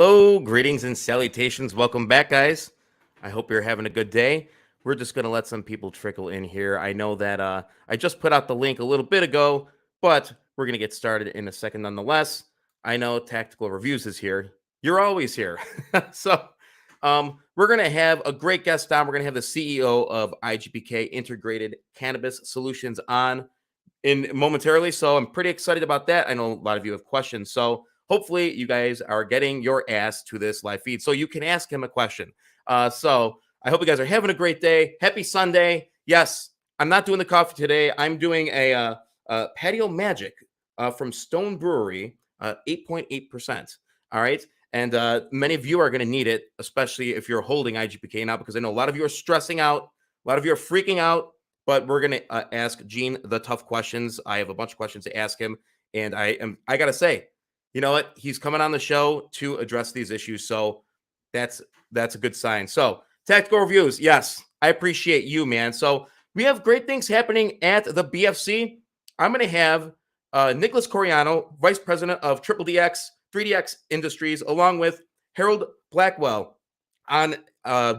Hello, greetings and salutations. Welcome back, guys. I hope you're having a good day. We're just going to let some people trickle in here. I know that I just put out the link a little bit ago, but we're going to get started in a second nonetheless. I know Tactical Reviews is here. You're always here. So we're going to have a great guest on. We're going to have the CEO of IGPK Integrated Cannabis Solutions on momentarily. So I'm pretty excited about that. I know a lot of you have questions. So hopefully you guys are getting your ass to this live feed so you can ask him a question. So I hope you guys are having a great day. Happy Sunday. Yes, I'm not doing the coffee today. I'm doing a Patio Magic from Stone Brewery, 8.8%. All right. And many of you are going to need it, especially if you're holding IGPK now, because I know a lot of you are stressing out. A lot of you are freaking out. But we're going to ask Gene the tough questions. I have a bunch of questions to ask him. And I got to say, you know what? He's coming on the show to address these issues. So that's a good sign. So Tactical Reviews. Yes, I appreciate you, man. So we have great things happening at the BFC. I'm going to have Nicholas Coriano, Vice President of Triple DX, 3DX Industries, along with Harold Blackwell on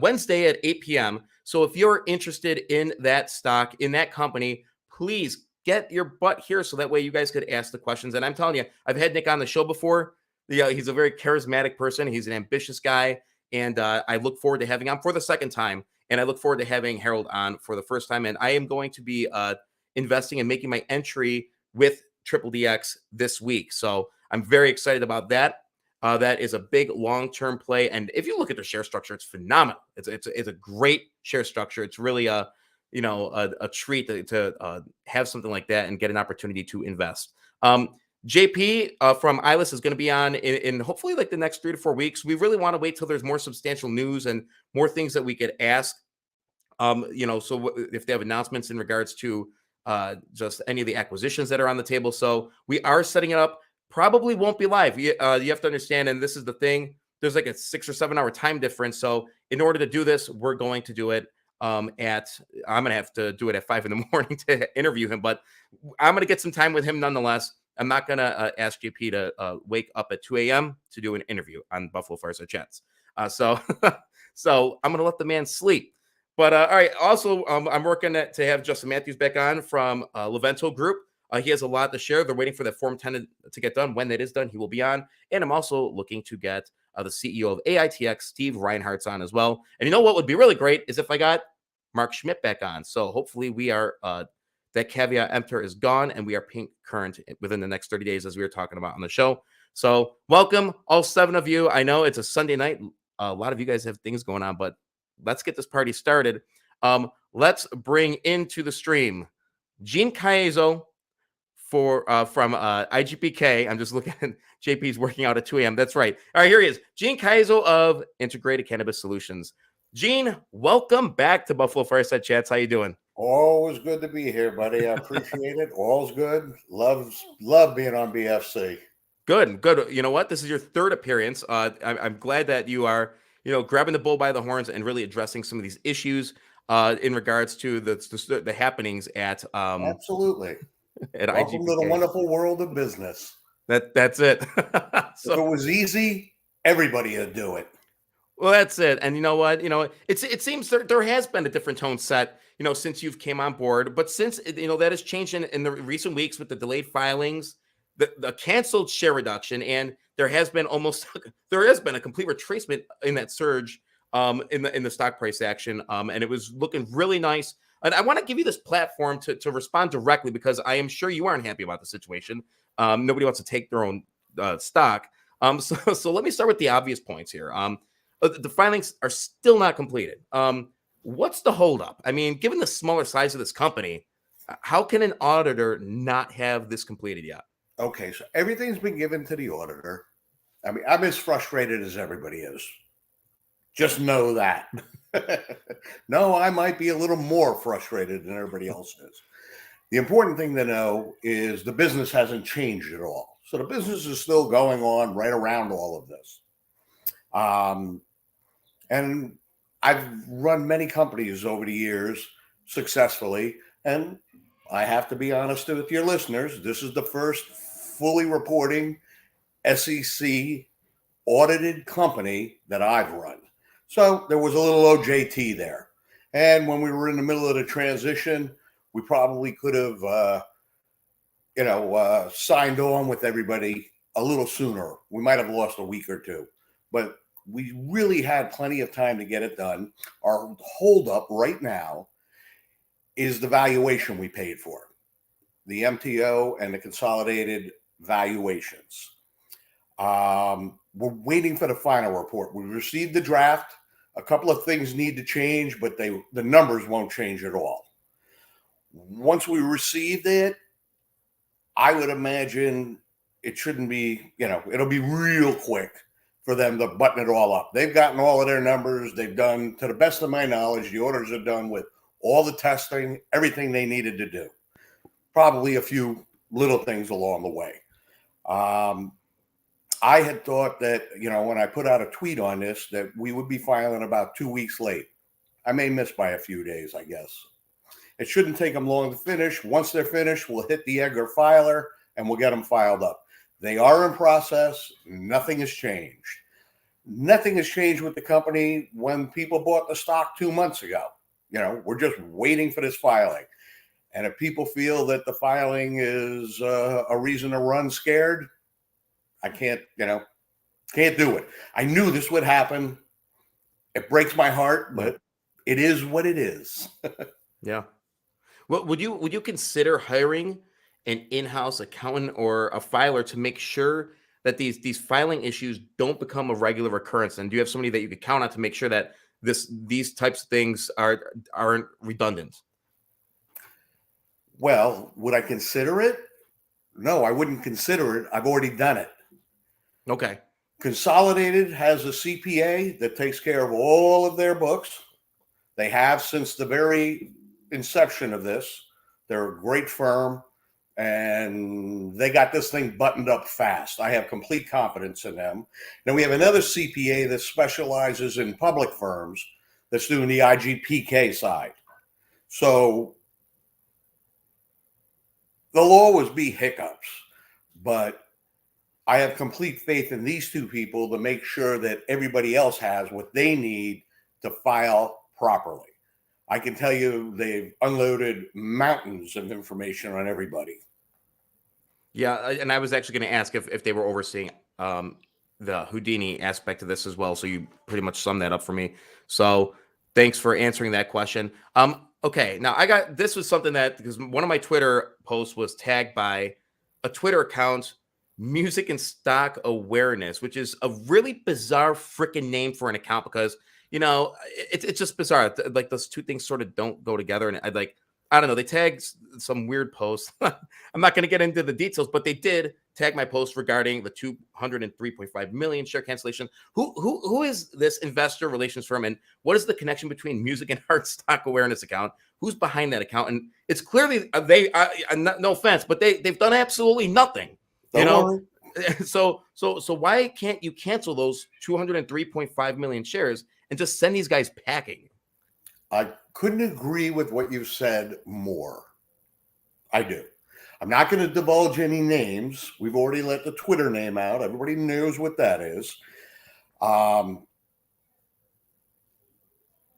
Wednesday at 8 p.m. So if you're interested in that stock, in that company, please get your butt here so that way you guys could ask the questions. And I'm telling you, I've had Nick on the show before. He's a very charismatic person. He's an ambitious guy. And I look forward to having him on for the second time. And I look forward to having Harold on for the first time. And I am going to be investing and making my entry with Triple DX this week. So I'm very excited about that. That is a big long-term play. And if you look at their share structure, it's phenomenal. It's a great share structure. It's really a treat to have something like that and get an opportunity to invest. JP from ILUS is going to be on in hopefully like the next 3 to 4 weeks. We really want to wait till there's more substantial news and more things that we could ask. So if they have announcements in regards to just any of the acquisitions that are on the table. So we are setting it up. Probably won't be live. You have to understand, and this is the thing, there's like a 6 or 7 hour time difference. So in order to do this, we're going to do it I'm going to have to do it at 5 in the morning to interview him, but I'm going to get some time with him nonetheless. I'm not going to ask JP to wake up at 2 a.m. to do an interview on Buffalo Fireside Chats. So I'm going to let the man sleep. But all right, also, I'm working to have Justin Matthews back on from Levento Group. He has a lot to share. They're waiting for the Form 10 to get done. When that is done, he will be on. And I'm also looking to get the CEO of AITX, Steve Reinhardt's on as well. And you know what would be really great is if I got Mark Schmidt back on. So hopefully we are, that caveat emptor is gone and we are pink current within the next 30 days as we were talking about on the show. So welcome all 7 of you. I know it's a Sunday night. A lot of you guys have things going on, but let's get this party started. Let's bring into the stream Gene Caiazzo from IGPK. I'm just looking at JP's working out at 2 a.m. That's right. All right, here he is. Gene Caiazzo of Integrated Cannabis Solutions. Gene, welcome back to Buffalo Fireside Chats. How you doing? Always good to be here, buddy. I appreciate it. All's good. Love being on BFC. Good. You know what? This is your 3rd appearance. I'm glad that you are, grabbing the bull by the horns and really addressing some of these issues in regards to the happenings at absolutely. At Welcome to the wonderful world of business. That's it. So, if it was easy, everybody would do it. Well, that's it. And you know what? It seems there has been a different tone set, since you've came on board. But since, that has changed in the recent weeks with the delayed filings, the canceled share reduction, and there has been a complete retracement in that surge in the stock price action. And it was looking really nice. And I want to give you this platform to respond directly because I am sure you aren't happy about the situation. Nobody wants to take their own stock. So let me start with the obvious points here. The filings are still not completed. What's the holdup? I mean, given the smaller size of this company, how can an auditor not have this completed yet? Okay, so everything's been given to the auditor. I mean, I'm as frustrated as everybody is. Just know that. No, I might be a little more frustrated than everybody else is. The important thing to know is the business hasn't changed at all. So the business is still going on right around all of this. And I've run many companies over the years successfully. And I have to be honest with your listeners, this is the first fully reporting SEC audited company that I've run. So there was a little OJT there. And when we were in the middle of the transition, we probably could have, signed on with everybody a little sooner. We might have lost a week or two, but we really had plenty of time to get it done. Our holdup right now is the valuation we paid for, the MTO and the consolidated valuations. We're waiting for the final report. We received the draft. A couple of things need to change, but the numbers won't change at all. Once we received it, I would imagine it shouldn't be, it'll be real quick for them to button it all up. They've gotten all of their numbers. They've done, to the best of my knowledge, the orders are done with all the testing, everything they needed to do. Probably a few little things along the way. I had thought that, when I put out a tweet on this, that we would be filing about 2 weeks late. I may miss by a few days, I guess. It shouldn't take them long to finish. Once they're finished, we'll hit the Edgar filer and we'll get them filed up. They are in process. Nothing has changed. Nothing has changed with the company when people bought the stock 2 months ago. We're just waiting for this filing. And if people feel that the filing is a reason to run scared, I can't do it. I knew this would happen. It breaks my heart, but it is what it is. Yeah. Well, would you consider hiring an in-house accountant or a filer to make sure that these filing issues don't become a regular occurrence? And do you have somebody that you could count on to make sure that these types of things aren't redundant? Well, would I consider it? No, I wouldn't consider it. I've already done it. Okay. Consolidated has a CPA that takes care of all of their books. They have since the very inception of this. They're a great firm, and they got this thing buttoned up fast. I have complete confidence in them. Now we have another CPA that specializes in public firms that's doing the IGPK side. So there'll always be hiccups, but I have complete faith in these two people to make sure that everybody else has what they need to file properly. I can tell you they've unloaded mountains of information on everybody. Yeah, and I was actually going to ask if they were overseeing the Houdini aspect of this as well. So you pretty much summed that up for me. So thanks for answering that question. Okay, now this was something that, because one of my Twitter posts was tagged by a Twitter account, Music and Stock Awareness, which is a really bizarre freaking name for an account because, it's just bizarre. Like those two things sort of don't go together. And I don't know, they tagged some weird posts. I'm not going to get into the details, but they did tag my post regarding the 203.5 million share cancellation. Who is this investor relations firm, and what is the connection between Music and Art Stock Awareness account? Who's behind that account? And it's clearly no offense, but they've done absolutely nothing. So why can't you cancel those 203.5 million shares and just send these guys packing? I couldn't agree with what you said more. I do. I'm not going to divulge any names. We've already let the Twitter name out. Everybody knows what that is.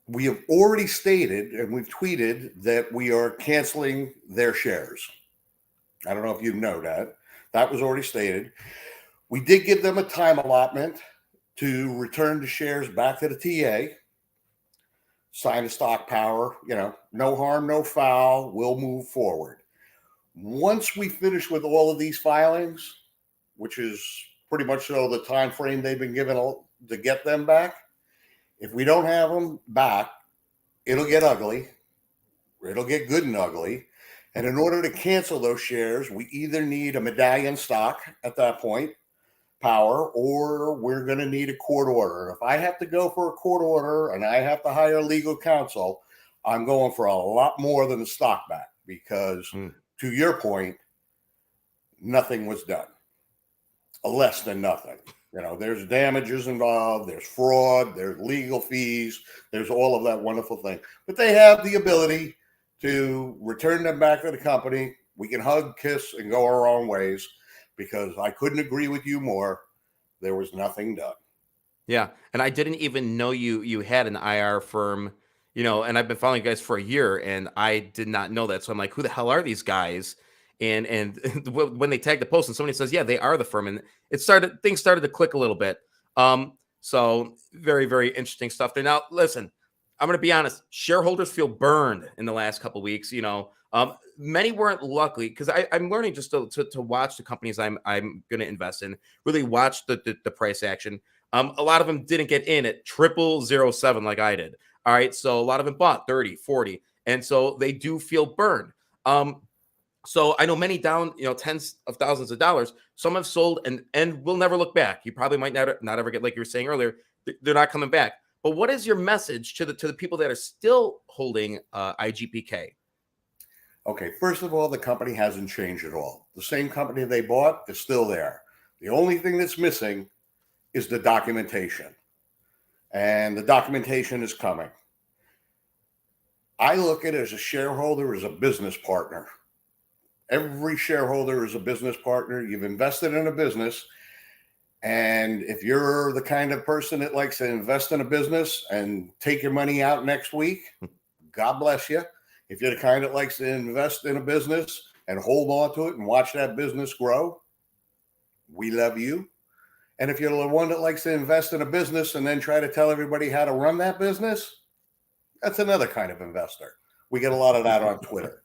We have already stated, and we've tweeted, that we are canceling their shares. I don't know if you know that. That was already stated. We did give them a time allotment to return the shares back to the TA. Sign a stock power, no harm, no foul. We'll move forward. Once we finish with all of these filings, which is pretty much the time frame they've been given to get them back, if we don't have them back, it'll get ugly. It'll get good and ugly. And in order to cancel those shares, we either need a medallion stock at that point, power, or we're going to need a court order. If I have to go for a court order and I have to hire legal counsel, I'm going for a lot more than the stock back because, to your point, nothing was done. Less than nothing. There's damages involved, there's fraud, there's legal fees, there's all of that wonderful thing. But they have the ability to return them back to the company. We can hug, kiss, and go our own ways, because I couldn't agree with you more There was nothing done. Yeah, and I didn't even know you had an IR firm, and I've been following you guys for a year, and I did not know that. So I'm like, who the hell are these guys? And when they tagged the post, and somebody says, yeah, they are the firm, and things started to click a little bit. So very, very interesting stuff there. Now, listen, I'm going to be honest. Shareholders feel burned in the last couple of weeks. Many weren't lucky because I'm learning just to watch the companies I'm going to invest in, really watch the price action. A lot of them didn't get in at 0007 like I did. All right. So a lot of them bought 30, 40. And so they do feel burned. So I know many down, tens of thousands of dollars. Some have sold and will never look back. You probably might not ever get, like you were saying earlier, they're not coming back. But what is your message to the people that are still holding IGPK? Okay, first of all, the company hasn't changed at all. The same company they bought is still there. The only thing that's missing is the documentation. And the documentation is coming. I look at it as a shareholder, as a business partner. Every shareholder is a business partner. You've invested in a business. And if you're the kind of person that likes to invest in a business and take your money out next week, God bless you. If you're the kind that likes to invest in a business and hold on to it and watch that business grow, we love you. And if you're the one that likes to invest in a business and then try to tell everybody how to run that business, that's another kind of investor. We get a lot of that on Twitter.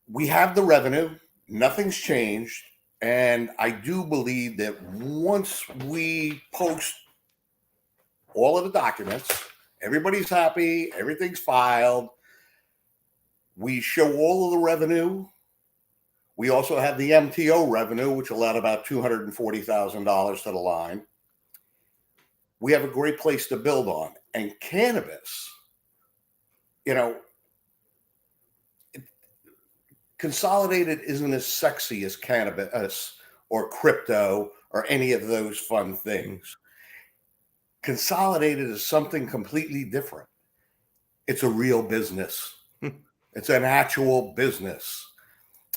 We have the revenue. Nothing's changed. And I do believe that once we post all of the documents, everybody's happy, everything's filed, we show all of the revenue. We also have the MTO revenue, which will add about $240,000 to the line. We have a great place to build on. And cannabis, consolidated isn't as sexy as cannabis or crypto or any of those fun things. Consolidated is something completely different. It's a real business. It's an actual business.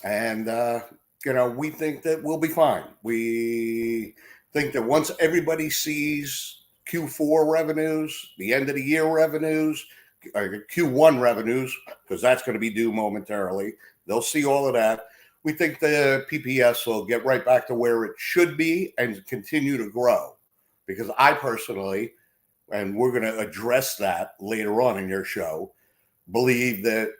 And, we think that we'll be fine. We think that once everybody sees Q4 revenues, the end of the year revenues, or Q1 revenues, because that's going to be due momentarily, they'll see all of that. We think the PPS will get right back to where it should be and continue to grow. Because I personally, and we're going to address that later on in your show, believe that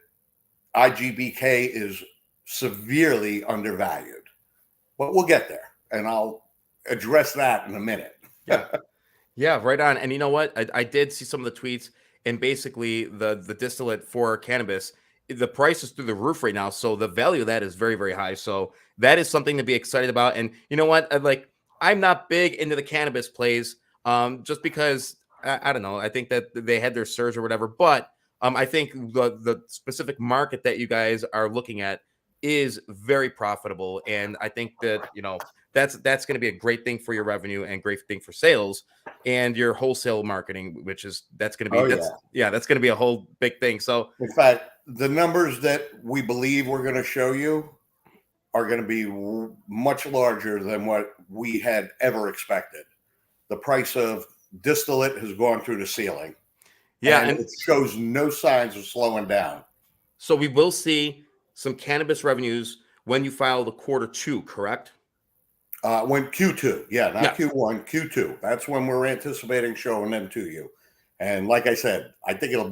IGBK is severely undervalued. But we'll get there, and I'll address that in a minute. Yeah, right on. And you know what? I did see some of the tweets, and basically the distillate for cannabis, the price is through the roof right now. So the value of that is very, very high. So that is something to be excited about. And you know what? I'm not big into the cannabis plays, just because I don't know. I think that they had their surge or whatever, but I think the specific market that you guys are looking at is very profitable, and I think that that's going to be a great thing for your revenue and great thing for sales and your wholesale marketing, that's going to be that's going to be a whole big thing. So in fact, the numbers that we believe we're going to show you are going to be much larger than what we had ever expected. The price of distillate has gone through the ceiling. Yeah, and it shows no signs of slowing down. So we will see some cannabis revenues when you file the Q2, correct? When Q2, not Q1, Q2. That's when we're anticipating showing them to you. And like I said, it will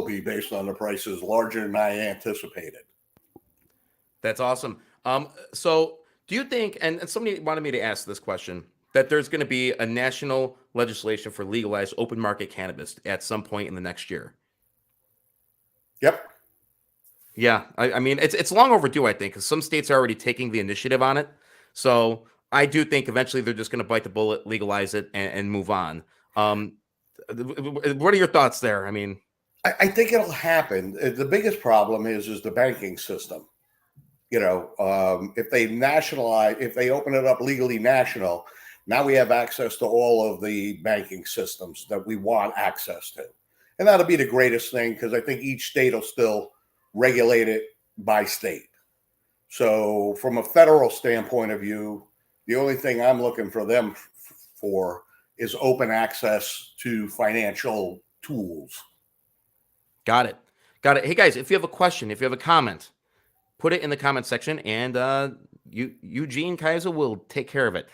be based on the prices larger than I anticipated. That's awesome. So do you think, and somebody wanted me to ask this question, that there's going to be a national legislation for legalized open market cannabis at some point in the next year? Yep. Yeah, I mean, it's long overdue, I think, because some states are already taking the initiative on it. So I do think eventually they're just going to bite the bullet, legalize it, and move on. What are your thoughts there? I mean, I think it'll happen. The biggest problem is the banking system. If they open it up legally national, now we have access to all of the banking systems that we want access to. And that'll be the greatest thing, because I think each state will still regulate it by state. So from a federal standpoint of view, the only thing I'm looking for them for is open access to financial tools. Got it. Got it. Hey guys, if you have a question, if you have a comment, put it in the comment section, and Gene Caiazzo will take care of it.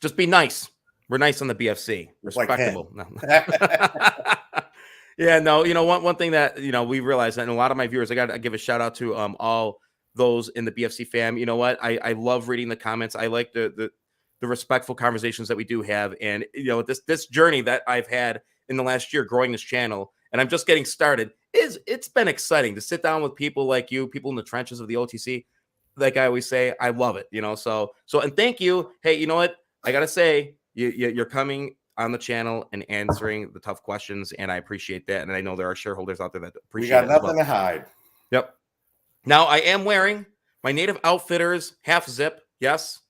Just be nice. We're nice on the BFC. Respectable. Like no. Yeah, no, one thing that, we realized, and a lot of my viewers, I got to give a shout out to all those in the BFC fam. You know what? I love reading the comments. I like the respectful conversations that we do have. And, this journey that I've had in the last year growing this channel, and I'm just getting started, it's been exciting to sit down with people like you, people in the trenches of the OTC. Like I always say, I love it, so, and thank you. Hey, you know what? I got to say, you're coming on the channel and answering the tough questions, and I appreciate that. And I know there are shareholders out there that appreciate it. We got nothing to hide. Yep. Now I am wearing my Native Outfitters half zip. Yes.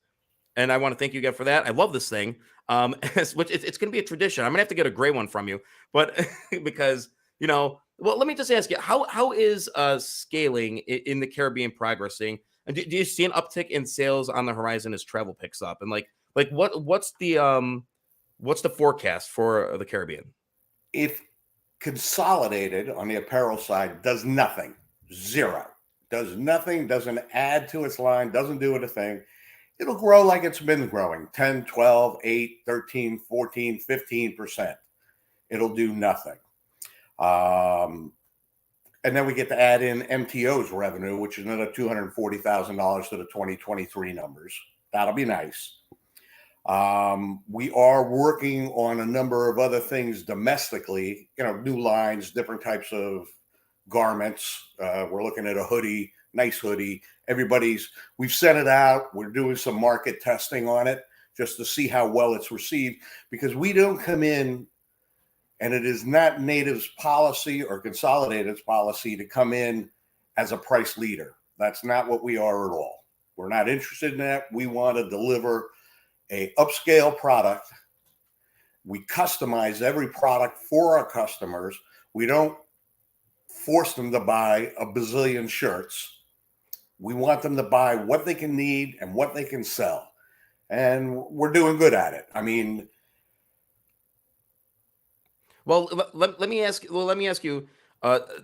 And I want to thank you again for that. I love this thing. Which it's going to be a tradition. I'm going to have to get a gray one from you, but because, well, let me just ask you, how is scaling in the Caribbean progressing? And do you see an uptick in sales on the horizon as travel picks up? And what's the forecast for the Caribbean? If consolidated on the apparel side does nothing, zero, does nothing, doesn't add to its line, doesn't do anything, it'll grow like it's been growing, 10, 12, 8, 13, 14, 15%. It'll do nothing. And then we get to add in MTO's revenue, which is another $240,000 to the 2023 numbers. That'll be nice. We are working on a number of other things domestically, new lines, different types of garments. We're looking at a hoodie, nice hoodie. We've sent it out. We're doing some market testing on it just to see how well it's received, because we don't come in, and it is not Native's policy or Consolidated's policy to come in as a price leader. That's not what we are at all. We're not interested in that. We want to deliver a upscale product. We customize every product for our customers. We don't force them to buy a bazillion shirts. We want them to buy what they can need and what they can sell. And we're doing good at it. I mean, well, let me ask you,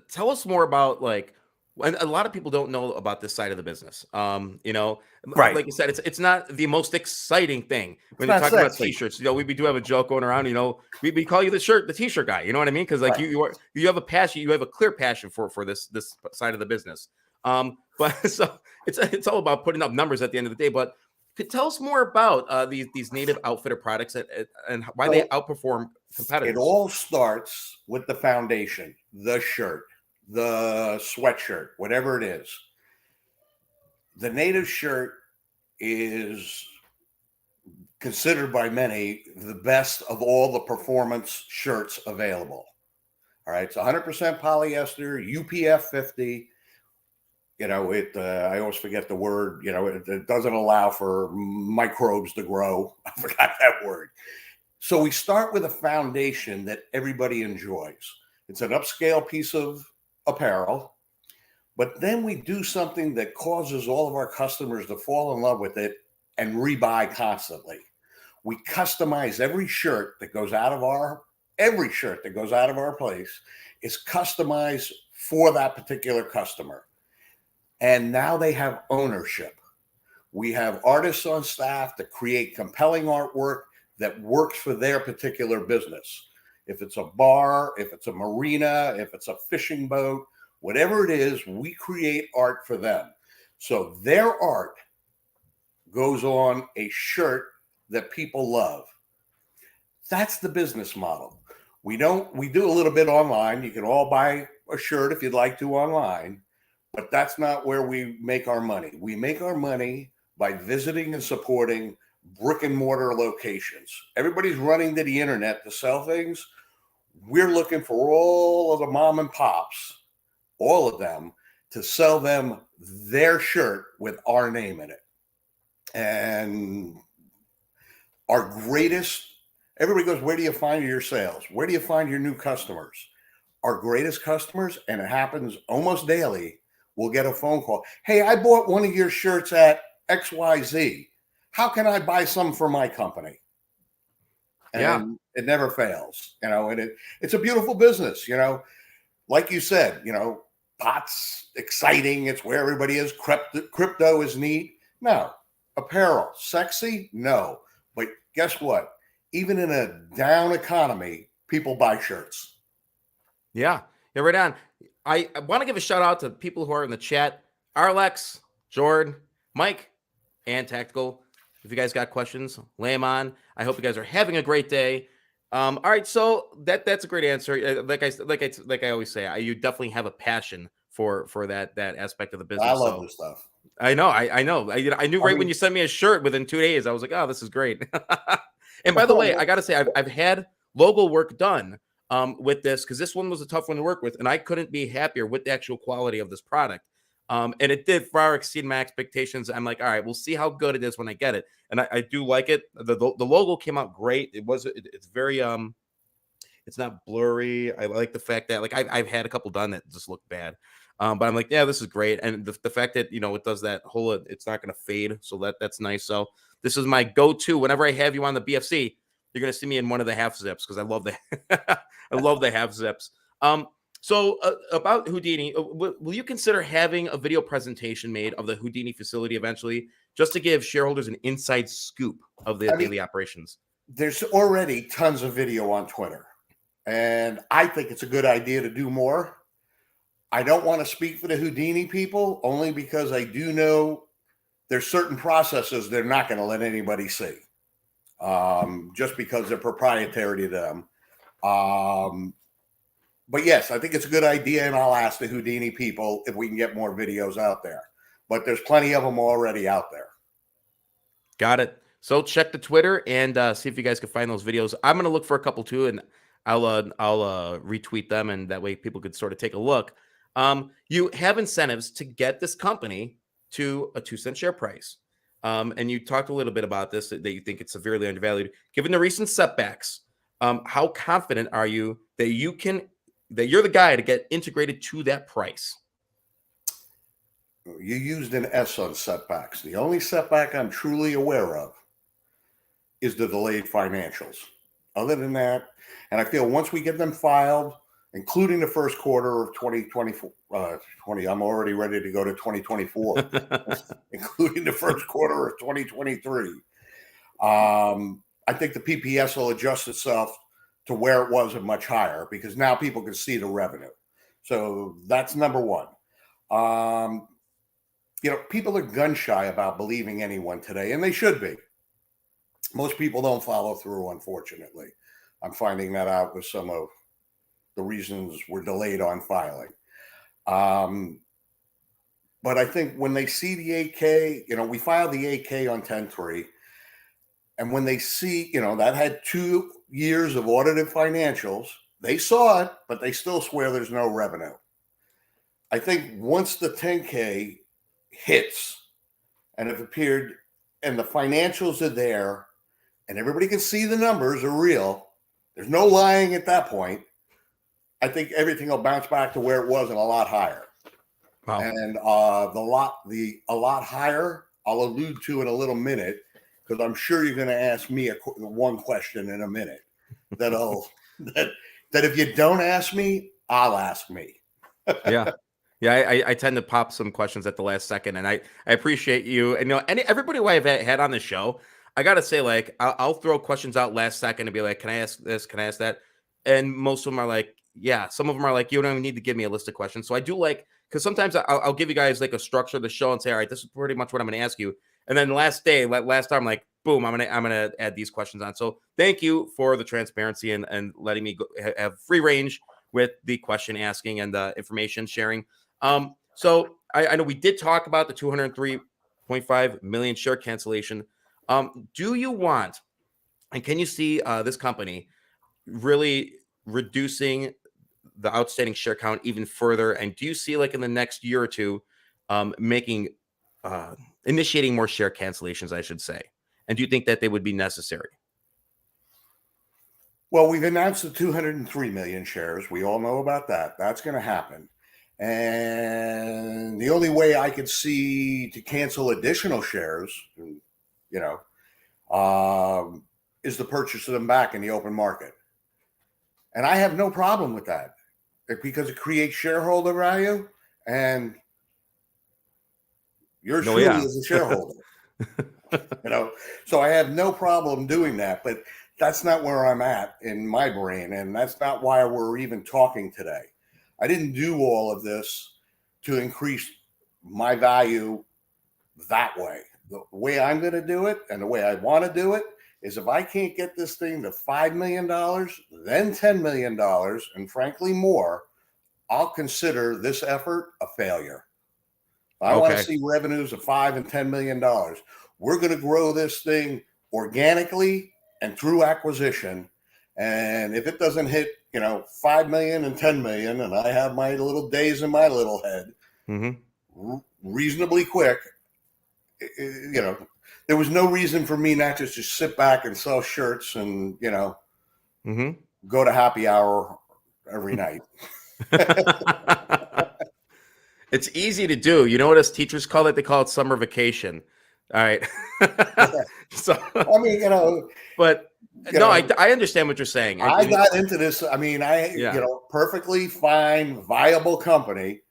tell us more about, and a lot of people don't know about this side of the business. Right. Like you said, it's not the most exciting thing when you talk about t-shirts. We do have a joke going around. We call you the t-shirt guy. You know what I mean? Because right. you have a passion, you have a clear passion for this side of the business. But so it's all about putting up numbers at the end of the day. But could tell us more about these Native Outfitter products and why they outperform competitors. It all starts with the foundation, the shirt, the sweatshirt, whatever it is. The Native shirt is considered by many the best of all the performance shirts available. All right, it's 100% polyester, UPF 50. I always forget the word. It doesn't allow for microbes to grow. I forgot that word. So we start with a foundation that everybody enjoys. It's an upscale piece of apparel, but then we do something that causes all of our customers to fall in love with it and rebuy constantly. We customize every shirt that goes out of our place is customized for that particular customer. And now they have ownership. We have artists on staff that create compelling artwork that works for their particular business. If it's a bar, if it's a marina, if it's a fishing boat, whatever it is, we create art for them. So their art goes on a shirt that people love. That's the business model. We do a little bit online. You can all buy a shirt if you'd like to online, but that's not where we make our money. We make our money by visiting and supporting brick and mortar locations. Everybody's running to the internet to sell things. We're looking for all of the mom and pops, all of them, to sell them their shirt with our name in it. And everybody goes, where do you find your sales? Where do you find your new customers? Our greatest customers, and it happens almost daily, we'll get a phone call. Hey, I bought one of your shirts at XYZ. How can I buy some for my company? And it never fails, you know, and it's a beautiful business, you know, like you said, you know, pot's exciting. It's where everybody is. Crypto is neat. No. Apparel, sexy? No. But guess what? Even in a down economy, people buy shirts. Yeah, right on. I want to give a shout out to people who are in the chat: Arlex, Jordan, Mike, and Tactical. If you guys got questions, lay them on. I hope you guys are having a great day. All right, so that's a great answer. Like I always say, you definitely have a passion for that aspect of the business. I love this stuff. I know. I know. I knew right when you sent me a shirt within 2 days. I was like, oh, this is great. And by the way, I got to say, I've had logo work done with this, because this one was a tough one to work with, and I couldn't be happier with the actual quality of this product. And it did far exceed my expectations. I'm like, all right, we'll see how good it is when I get it. And I do like it. The logo came out great. It's very it's not blurry. I like the fact that, like, I've had a couple done that just look bad. But I'm like, yeah, this is great. And the fact that, you know, it does that whole, it's not going to fade. So that's nice. So this is my go-to. Whenever I have you on the BFC, you're going to see me in one of the half zips, because I love I love the half zips. So about Houdini, will you consider having a video presentation made of the Houdini facility eventually, just to give shareholders an inside scoop of the daily operations? There's already tons of video on Twitter, and I think it's a good idea to do more. I don't want to speak for the Houdini people, only because I do know there's certain processes they're not going to let anybody see, just because they're proprietary to them. But yes, I think it's a good idea, and I'll ask the Houdini people if we can get more videos out there. But there's plenty of them already out there. Got it. So check the Twitter and see if you guys can find those videos. I'm going to look for a couple too, and I'll retweet them, and that way people could sort of take a look. You have incentives to get this company to a 2-cent share price. And you talked a little bit about this, that you think it's severely undervalued. Given the recent setbacks, how confident are you that you're the guy to get integrated to that price? You used an S on setbacks. The only setback I'm truly aware of is the delayed financials. Other than that, and I feel once we get them filed, including the first quarter of 2024, I'm already ready to go to 2024, including the first quarter of 2023. I think the PPS will adjust itself to where it was and much higher, because now people can see the revenue. So that's number one. You know, people are gun shy about believing anyone today, and they should be. Most people don't follow through, unfortunately. I'm finding that out with some of the reasons we're delayed on filing. But I think when they see the 8K, you know, we filed the 8K on 10/3. And when they see, you know, that had 2 years of audited financials, they saw it, but they still swear there's no revenue. I think once the 10K hits and it appeared and the financials are there and everybody can see the numbers are real, there's no lying at that point, I think everything will bounce back to where it was and a lot higher. Wow. And a lot higher, I'll allude to in a little minute, because I'm sure you're going to ask me one question in a minute that if you don't ask me, I'll ask me. Yeah. I tend to pop some questions at the last second, and I appreciate you. And, you know, everybody who I've had on the show, I got to say, like, I'll throw questions out last second and be like, can I ask this? Can I ask that? And most of them are like, yeah. Some of them are like, you don't even need to give me a list of questions. So I do like, because sometimes I'll give you guys like a structure of the show and say, all right, this is pretty much what I'm going to ask you. And then last time, like, boom, I'm gonna add these questions on. So thank you for the transparency and letting me have free range with the question asking and the information sharing. So I know we did talk about the 203.5 million share cancellation. Do you want, and can you see this company really reducing the outstanding share count even further? And do you see, like, in the next year or two, initiating more share cancellations, I should say? And do you think that they would be necessary? Well, we've announced the 203 million shares. We all know about that. That's going to happen. And the only way I could see to cancel additional shares, is the purchase of them back in the open market. And I have no problem with that because it creates shareholder value, and yours truly is a shareholder. So I have no problem doing that, but that's not where I'm at in my brain, and that's not why we're even talking today. I didn't do all of this to increase my value that way. The way I'm going to do it and the way I want to do it is if I can't get this thing to $5 million, then $10 million, and frankly more, I'll consider this effort a failure. I want to see revenues of $5 and $10 million. We're going to grow this thing organically and through acquisition. And if it doesn't hit, 5 million and 10 million, and I have my little days in my little head reasonably quick, there was no reason for me not just to sit back and sell shirts and, go to happy hour every night. It's easy to do. You know what us teachers call it? They call it summer vacation. All right. So, I mean, but I understand what you're saying. I got into this. I mean, perfectly fine, viable company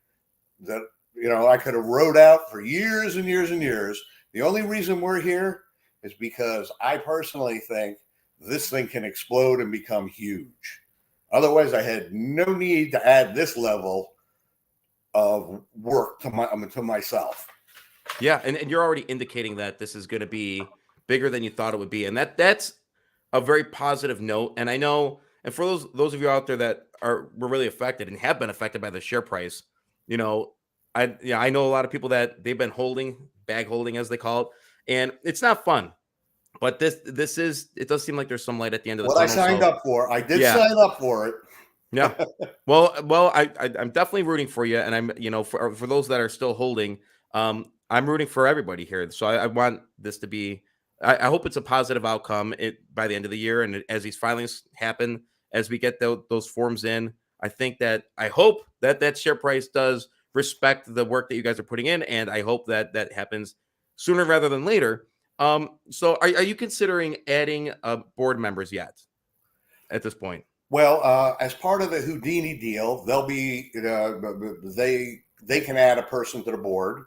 that, I could have rode out for years and years and years. The only reason we're here is because I personally think this thing can explode and become huge. Otherwise, I had no need to add this level of work to myself. Yeah, and you're already indicating that this is going to be bigger than you thought it would be, and that's a very positive note. And I know, and for those of you out there that were really affected and have been affected by the share price, I know a lot of people that they've been bag holding as they call it, and it's not fun. But it does seem like there's some light at the end of the tunnel. What I signed up for, I did sign up for it. Yeah. Well, I'm definitely rooting for you, and I'm, for those that are still holding, I'm rooting for everybody here. So I want this to be. I hope it's a positive outcome by the end of the year, and as these filings happen, as we get those forms in, I hope that share price does respect the work that you guys are putting in, and I hope that happens sooner rather than later. So are you considering adding board members yet at this point? Well, as part of the Houdini deal, they'll be they can add a person to the board,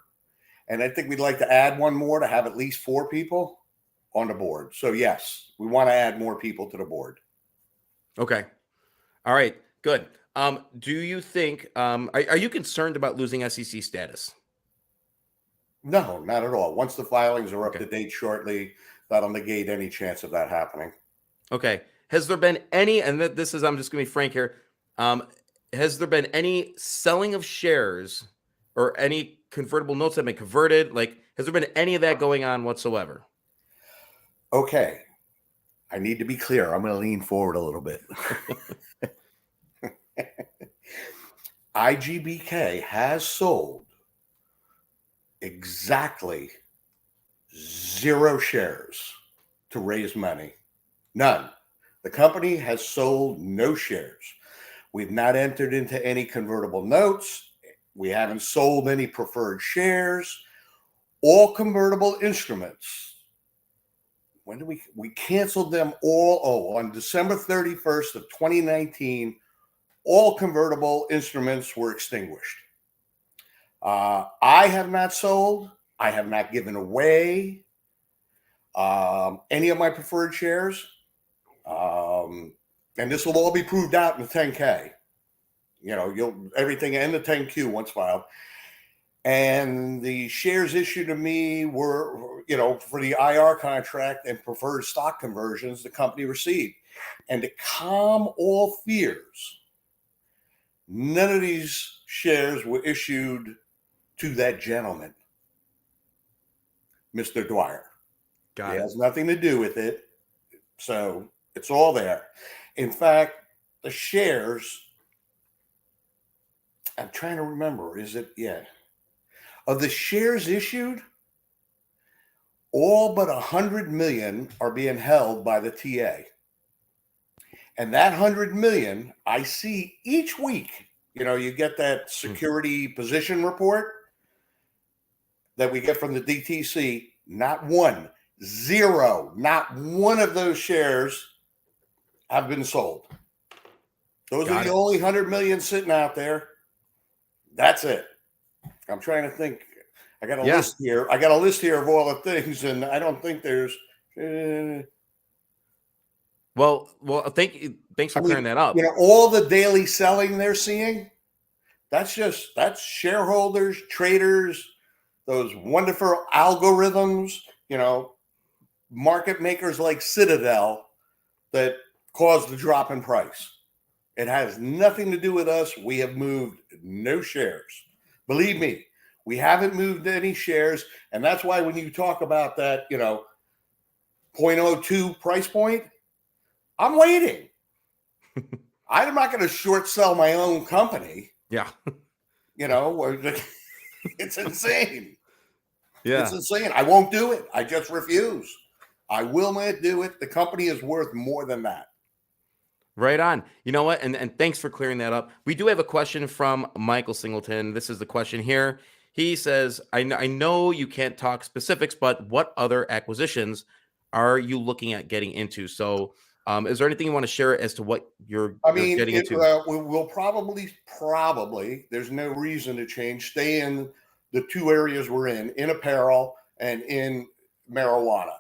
and I think we'd like to add one more to have at least 4 people on the board. So yes, we want to add more people to the board. Okay. All right. Good. Do you think are you concerned about losing SEC status? No, not at all. Once the filings are up to date shortly, that'll negate any chance of that happening. Okay. Has there been any, and I'm just going to be frank here, has there been any selling of shares or any convertible notes that have been converted? Like, has there been any of that going on whatsoever? Okay. I need to be clear. I'm going to lean forward a little bit. IGPK has sold exactly 0 shares to raise money. None. The company has sold no shares. We've not entered into any convertible notes. We haven't sold any preferred shares. All convertible instruments. When did we canceled them all? On December 31st of 2019, all convertible instruments were extinguished. I have not sold. I have not given away any of my preferred shares. And this will all be proved out in the 10K. Everything in the 10Q once filed. And the shares issued to me were, for the IR contract and preferred stock conversions the company received. And to calm all fears, none of these shares were issued to that gentleman, Mr. Dwyer. It has nothing to do with it. So it's all there. In fact, the shares, I'm trying to remember, of the shares issued, all but 100 million are being held by the TA. And that 100 million, I see each week You know, you get that security position report that we get from the DTC. Not one, zero, not one of those shares have been sold. Those are the only 100 million sitting out there. That's it. I'm trying to think. I got a list here. I got a list here of all the things, and I don't think there's. Well, thanks for clearing that up. You know, all the daily selling they're seeing, that's shareholders, traders, those wonderful algorithms, you know, market makers like Citadel that caused the drop in price. It has nothing to do with us. We have moved no shares. Believe me, we haven't moved any shares. And that's why when you talk about that, you know, 0.02 price point, I'm waiting. I'm not going to short sell my own company. Yeah. You know, it's insane. Yeah. It's insane. I won't do it. I just refuse. I will not do it. The company is worth more than that. Right on. You know what? And thanks for clearing that up. We do have a question from Michael Singleton. This is the question here. He says, I know you can't talk specifics, but what other acquisitions are you looking at getting into? So is there anything you want to share as to what you're getting into? We'll probably, there's no reason to change, stay in the two areas we're in apparel and in marijuana.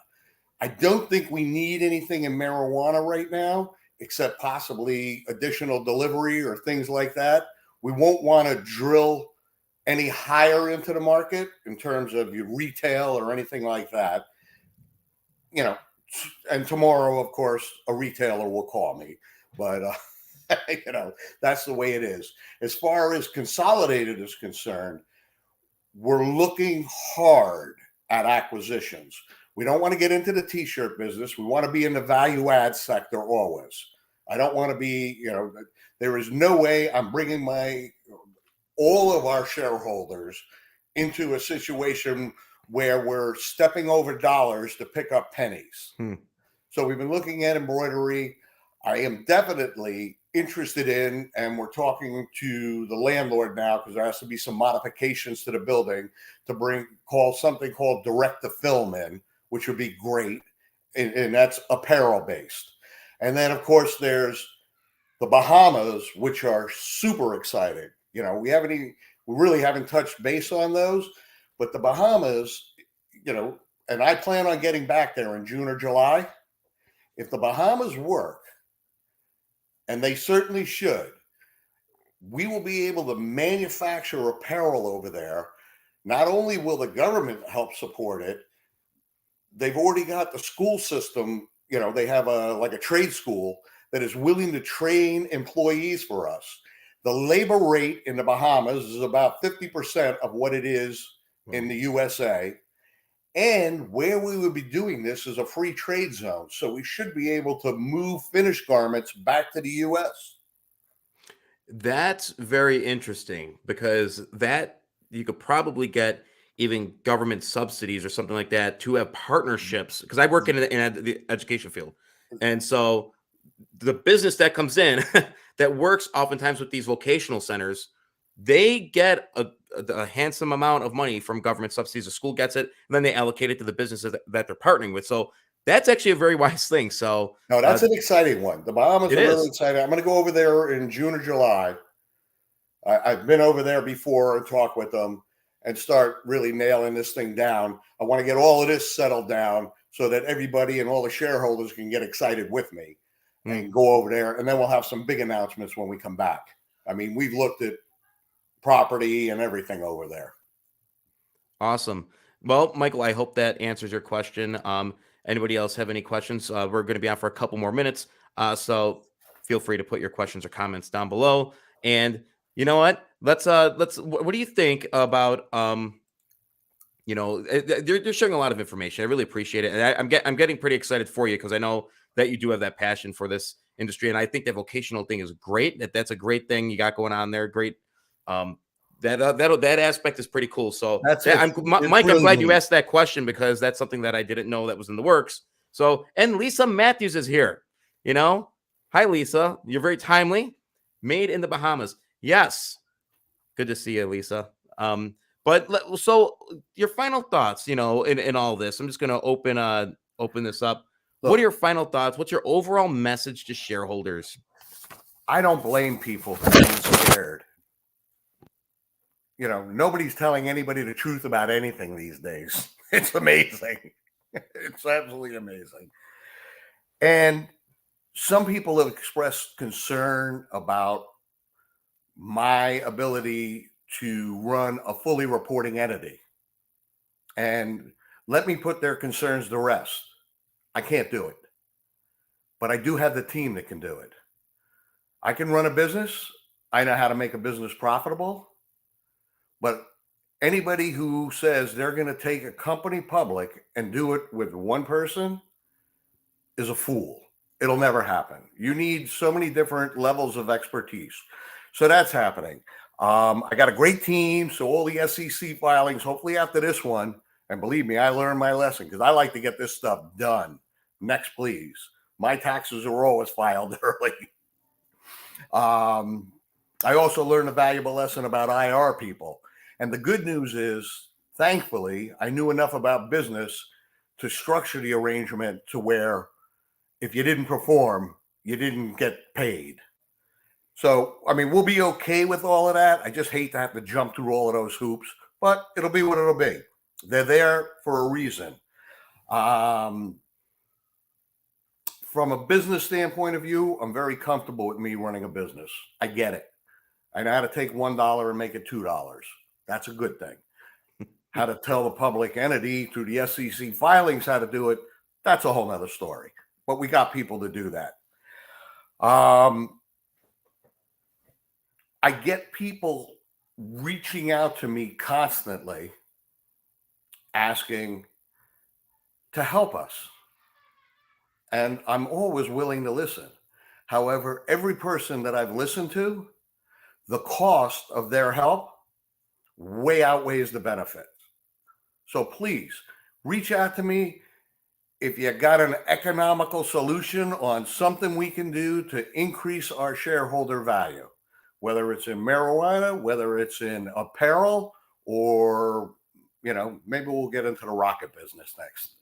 I don't think we need anything in marijuana right now, except possibly additional delivery or things like that. We won't want to drill any higher into the market in terms of your retail or anything like that. You know, and tomorrow, of course, a retailer will call me, but you know, that's the way it is. As far as Consolidated is concerned, we're looking hard at acquisitions. We don't want to get into the t-shirt business. We want to be in the value add sector always. I don't want to be, you know, there is no way I'm bringing all of our shareholders into a situation where we're stepping over dollars to pick up pennies. So we've been looking at embroidery. I am definitely interested in, and we're talking to the landlord now because there has to be some modifications to the building to something called direct to film in, which would be great. And that's apparel based. And then of course there's the Bahamas, which are super exciting. You know, we really haven't touched base on those, but the Bahamas, you know, and I plan on getting back there in June or July. If the Bahamas work, and they certainly should, we will be able to manufacture apparel over there. Not only will the government help support it, they've already got the school system. You know, they have a trade school that is willing to train employees for us. The labor rate in the Bahamas is about 50% of what it is in the USA. And where we would be doing this is a free trade zone. So we should be able to move finished garments back to the US. That's very interesting because that you could probably get even government subsidies or something like that to have partnerships. Because I work in the education field. And so the business that comes in that works oftentimes with these vocational centers, they get a handsome amount of money from government subsidies. The school gets it, and then they allocate it to the businesses that they're partnering with. So that's actually a very wise thing. So no, that's an exciting one. The Bahamas are really exciting. I'm going to go over there in June or July. I've been over there before and talk with them and start really nailing this thing down. I want to get all of this settled down so that everybody and all the shareholders can get excited with me and go over there. And then we'll have some big announcements when we come back. I mean, we've looked at property and everything over there. Awesome. Well, Michael, I hope that answers your question. Anybody else have any questions? We're going to be on for a couple more minutes. So feel free to put your questions or comments down below. And you know what? Let's what do you think about you know, they're sharing a lot of information. I really appreciate it. And I'm getting pretty excited for you because I know that you do have that passion for this industry. And I think that vocational thing is great. That's a great thing you got going on there. Great. That aspect is pretty cool. So Mike, I'm glad you asked that question because that's something that I didn't know that was in the works. So, and Lisa Matthews is here. You know, hi Lisa, you're very timely. Made in the Bahamas. Yes. Good to see you, Lisa. But so your final thoughts, in all this. I'm just going to open this up. What are Look, your final thoughts? What's your overall message to shareholders? I don't blame people for being scared. Nobody's telling anybody the truth about anything these days. It's amazing. It's absolutely amazing. And some people have expressed concern about my ability to run a fully reporting entity. And let me put their concerns to rest. I can't do it, but I do have the team that can do it. I can run a business. I know how to make a business profitable. But anybody who says they're going to take a company public and do it with one person is a fool. It'll never happen. You need so many different levels of expertise. So that's happening. I got a great team. So all the SEC filings, hopefully after this one, and believe me, I learned my lesson because I like to get this stuff done. Next, please. My taxes are always filed early. I also learned a valuable lesson about IR people. And the good news is, thankfully, I knew enough about business to structure the arrangement to where if you didn't perform, you didn't get paid. So, I mean, we'll be okay with all of that. I just hate to have to jump through all of those hoops, but it'll be what it'll be. They're there for a reason. From a business standpoint of view, I'm very comfortable with me running a business. I get it. I know how to take $1 and make it $2. That's a good thing. How to tell the public entity through the SEC filings how to do it, that's a whole nother story. But we got people to do that. I get people reaching out to me constantly asking to help us. And I'm always willing to listen. However, every person that I've listened to, the cost of their help way outweighs the benefit. So please reach out to me if you got an economical solution on something we can do to increase our shareholder value, whether it's in marijuana, whether it's in apparel, or, maybe we'll get into the rocket business next.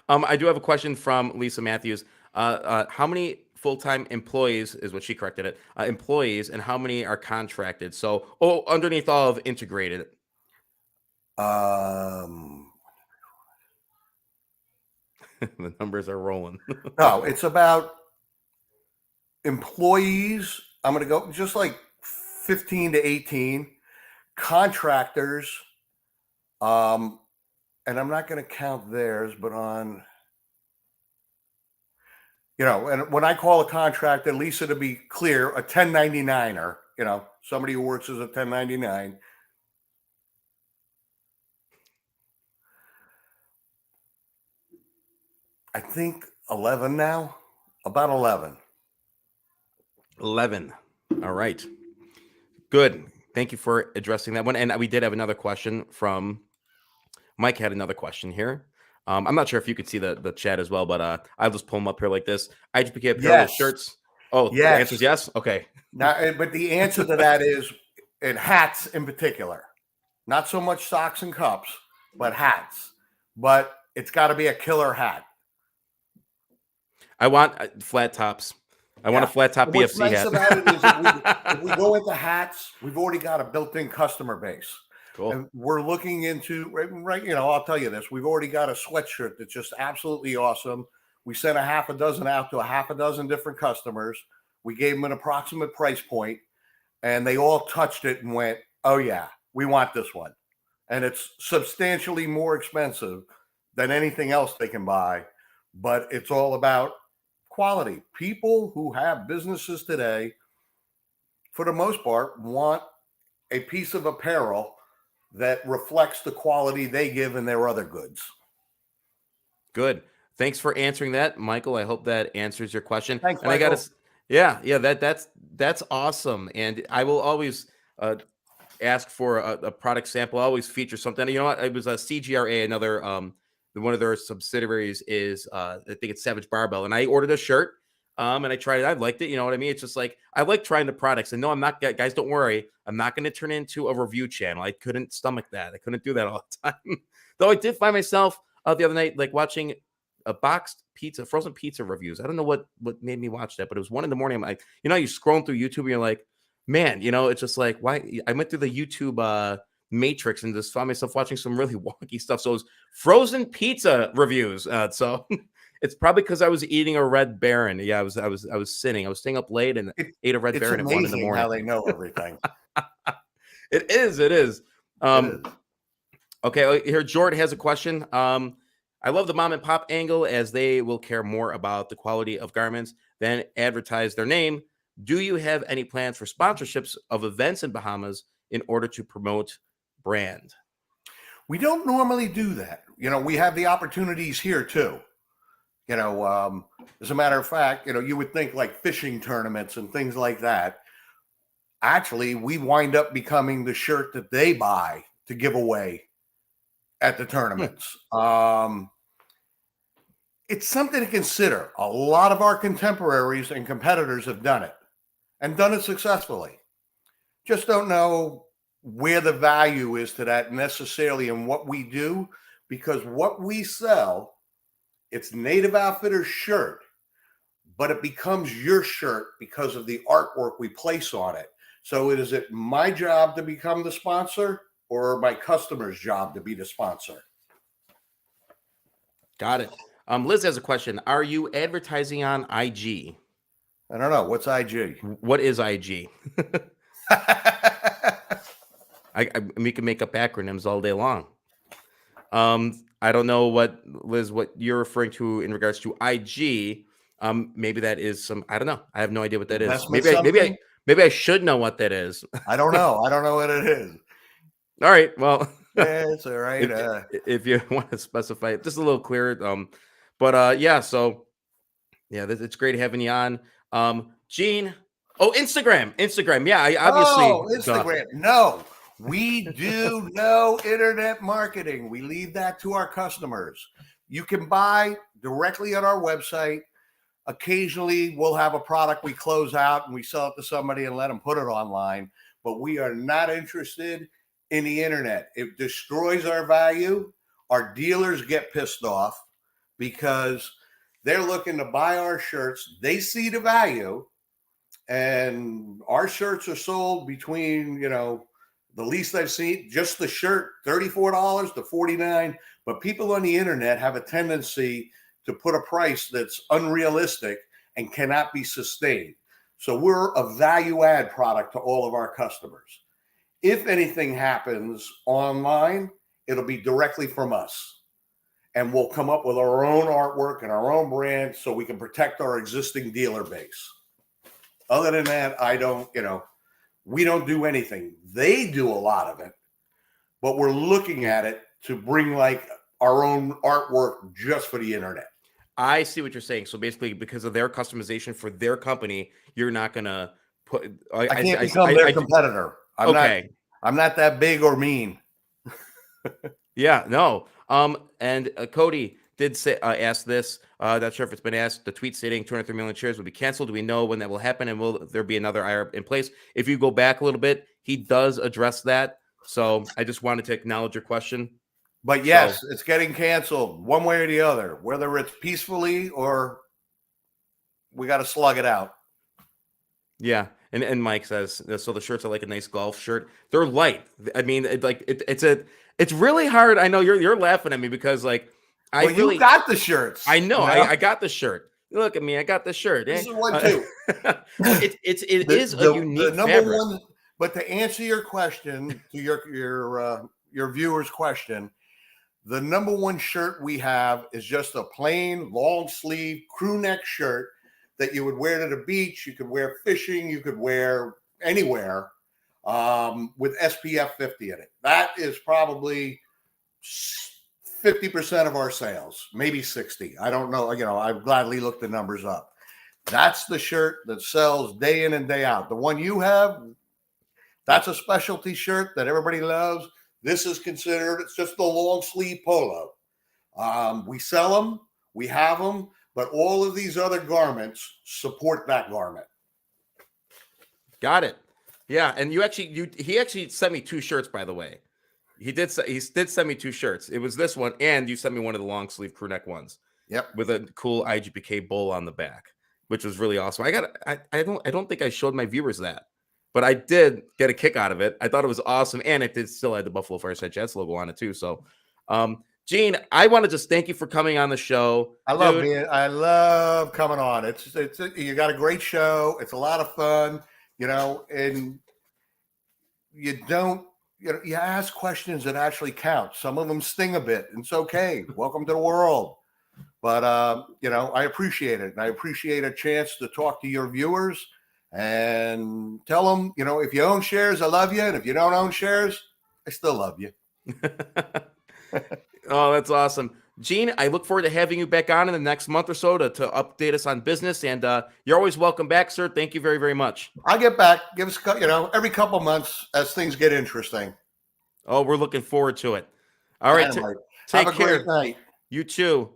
I do have a question from Lisa Matthews. How many full-time employees is what she corrected it, employees, and how many are contracted? So, underneath all of integrated. The numbers are rolling. No, it's about employees. I'm going to go just like 15 to 18 contractors. And I'm not going to count theirs, but on, and when I call a contractor, Lisa, to be clear, a 1099er, somebody who works as a 1099. I think 11 now, about 11. 11. All right. Good. Thank you for addressing that one. And we did have another question from Mike. Had another question here. I'm not sure if you could see the chat as well, but I'll just pull them up here like this. IGPK apparel Yes. shirts. Oh, yes. The answer is yes. Okay. Now, but the answer to that is in hats in particular, not so much socks and cups, but hats. But it's got to be a killer hat. I want flat tops. I want a flat top BFC What's nice hat. about it is if we go into hats, we've already got a built-in customer base. Cool. And we're looking into right. I'll tell you this: we've already got a sweatshirt that's just absolutely awesome. We sent a half a dozen out to a half a dozen different customers. We gave them an approximate price point, and they all touched it and went, "Oh yeah, we want this one." And it's substantially more expensive than anything else they can buy, but it's all about quality. People who have businesses today, for the most part, want a piece of apparel that reflects the quality they give in their other goods. Good. Thanks for answering that, Michael. I hope that answers your question. Thanks, and Michael. I got to, that's awesome. And I will always ask for a product sample. I always feature something. You know what? It was a CGRA, another one of their subsidiaries is I think it's Savage Barbell, and I ordered a shirt. And I tried it. I liked it. You know what I mean? It's just like, I like trying the products. And no, I'm not, guys, don't worry. I'm not going to turn into a review channel. I couldn't stomach that. I couldn't do that all the time. Though I did find myself the other night, like watching a boxed pizza, frozen pizza reviews. I don't know what made me watch that, but it was 1 a.m. I'm like, you know, you scrolling through YouTube and you're like, man, you know, it's just like, why? I went through the YouTube matrix and just found myself watching some really wonky stuff. So it was frozen pizza reviews. So it's probably because I was eating a Red Baron. Yeah, I was sitting. I was staying up late and ate a Red Baron at 1 a.m. How they know everything. It is. It is. Okay, here Jordan has a question. I love the mom and pop angle as they will care more about the quality of garments than advertise their name. Do you have any plans for sponsorships of events in Bahamas in order to promote brand? We don't normally do that. You know, we have the opportunities here too. You know, as a matter of fact, you know, you would think like fishing tournaments and things like that. Actually, we wind up becoming the shirt that they buy to give away at the tournaments. It's something to consider. A lot of our contemporaries and competitors have done it and done it successfully. Just don't know where the value is to that necessarily in what we do, because what we sell, it's Native Outfitters shirt, but it becomes your shirt because of the artwork we place on it. So is it my job to become the sponsor or my customer's job to be the sponsor? Got it. Liz has a question. Are you advertising on IG? I don't know. What's IG? What is IG? We can make up acronyms all day long. I don't know what, Liz, what you're referring to in regards to IG. Maybe that is some, I don't know. I have no idea what that is. Maybe I should know what that is. I don't know. I don't know what it is. All right. Well, yeah, it's all right. If you want to specify it just a little clearer. Yeah, so yeah, it's great having you on. Gene. Oh, Instagram. Yeah, I obviously. Instagram. No, we do no internet marketing. We leave that to our customers. You can buy directly on our website. Occasionally, we'll have a product we close out and we sell it to somebody and let them put it online. But we are not interested in the internet. It destroys our value. Our dealers get pissed off because they're looking to buy our shirts. They see the value, and our shirts are sold between, you know, the least I've seen, just the shirt, $34 to $49. But people on the internet have a tendency to put a price that's unrealistic and cannot be sustained. So we're a value add product to all of our customers. If anything happens online, it'll be directly from us. And we'll come up with our own artwork and our own brand so we can protect our existing dealer base. Other than that, we don't do anything. They do a lot of it, but we're looking at it to bring like our own artwork just for the internet. I see what you're saying. So basically, because of their customization for their company, you're not going to put. I can't become their competitor. I'm not that big or mean. Yeah, no. And Cody did say, ask this. Not sure if it's been asked. The tweet stating 203 million shares will be canceled. Do we know when that will happen? And will there be another IR in place? If you go back a little bit, he does address that. So I just wanted to acknowledge your question. But yes, it's getting canceled one way or the other, whether it's peacefully or we got to slug it out. Yeah. And Mike says, so the shirts are like a nice golf shirt. They're light. I mean, it's really hard. I know you're laughing at me because like, you got the shirts. I know. I got the shirt. Look at me. I got the shirt. This is one too. It is a unique fabric. One, but to answer your question, to your viewer's question, the number one shirt we have is just a plain long sleeve crew neck shirt that you would wear to the beach. You could wear fishing. You could wear anywhere with SPF 50 in it. That is probably 50% of our sales, maybe 60. I don't know. I've gladly looked the numbers up. That's the shirt that sells day in and day out. The one you have, that's a specialty shirt that everybody loves. This is considered, it's just a long sleeve polo. We sell them. We have them. but all of these other garments support that garment. Got it. Yeah, and he actually sent me 2 shirts, by the way. He did send me 2 shirts. It was this one, and you sent me one of the long sleeve crew neck ones. Yep, with a cool IGPK bull on the back, which was really awesome. I don't think I showed my viewers that, but I did get a kick out of it. I thought it was awesome, and it did still had the Buffalo Fireside Chats logo on it too. So, Gene, I want to just thank you for coming on the show. I love coming on. It's you got a great show. It's a lot of fun, and you ask questions that actually count. Some of them sting a bit. It's okay. Welcome to the world. But, I appreciate it. And I appreciate a chance to talk to your viewers and tell them, if you own shares, I love you. And if you don't own shares, I still love you. Oh, that's awesome. Gene, I look forward to having you back on in the next month or so to update us on business. And you're always welcome back, sir. Thank you very, very much. I'll get back. Give us, every couple months as things get interesting. Oh, we're looking forward to it. All right. Take care. Great night. You too.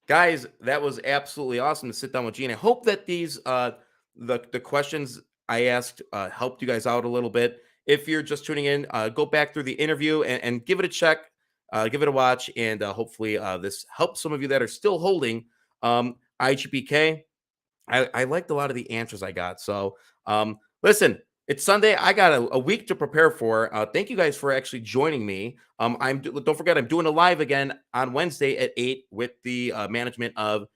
Guys, that was absolutely awesome to sit down with Gene. I hope that these the questions I asked helped you guys out a little bit. If you're just tuning in, go back through the interview and give it a check, give it a watch, and hopefully this helps some of you that are still holding IGPK. I liked a lot of the answers I got. So listen, it's Sunday. I got a week to prepare for. Thank you guys for actually joining me. Don't forget, I'm doing a live again on Wednesday at 8 with the management of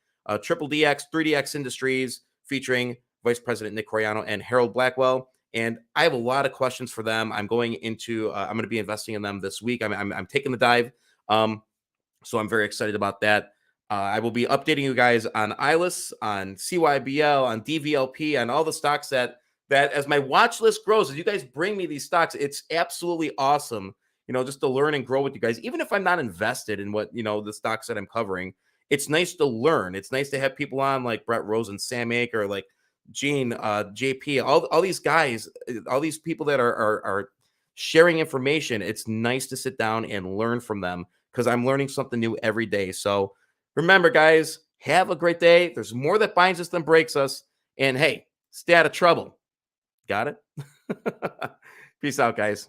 Triple DX, 3DX Industries, featuring Vice President Nick Coriano and Harold Blackwell. And I have a lot of questions for them. I'm going to be investing in them this week. I'm taking the dive. So I'm very excited about that. I will be updating you guys on ILUS, on CYBL, on DVLP, on all the stocks that as my watch list grows, as you guys bring me these stocks, it's absolutely awesome, just to learn and grow with you guys. Even if I'm not invested in what, the stocks that I'm covering, it's nice to learn. It's nice to have people on like Brett Rose and Sam Aker, like Gene, JP, all these guys, all these people that are sharing information. It's nice to sit down and learn from them because I'm learning something new every day. So remember, guys, have a great day. There's more that binds us than breaks us. And hey, stay out of trouble. Got it? Peace out, guys.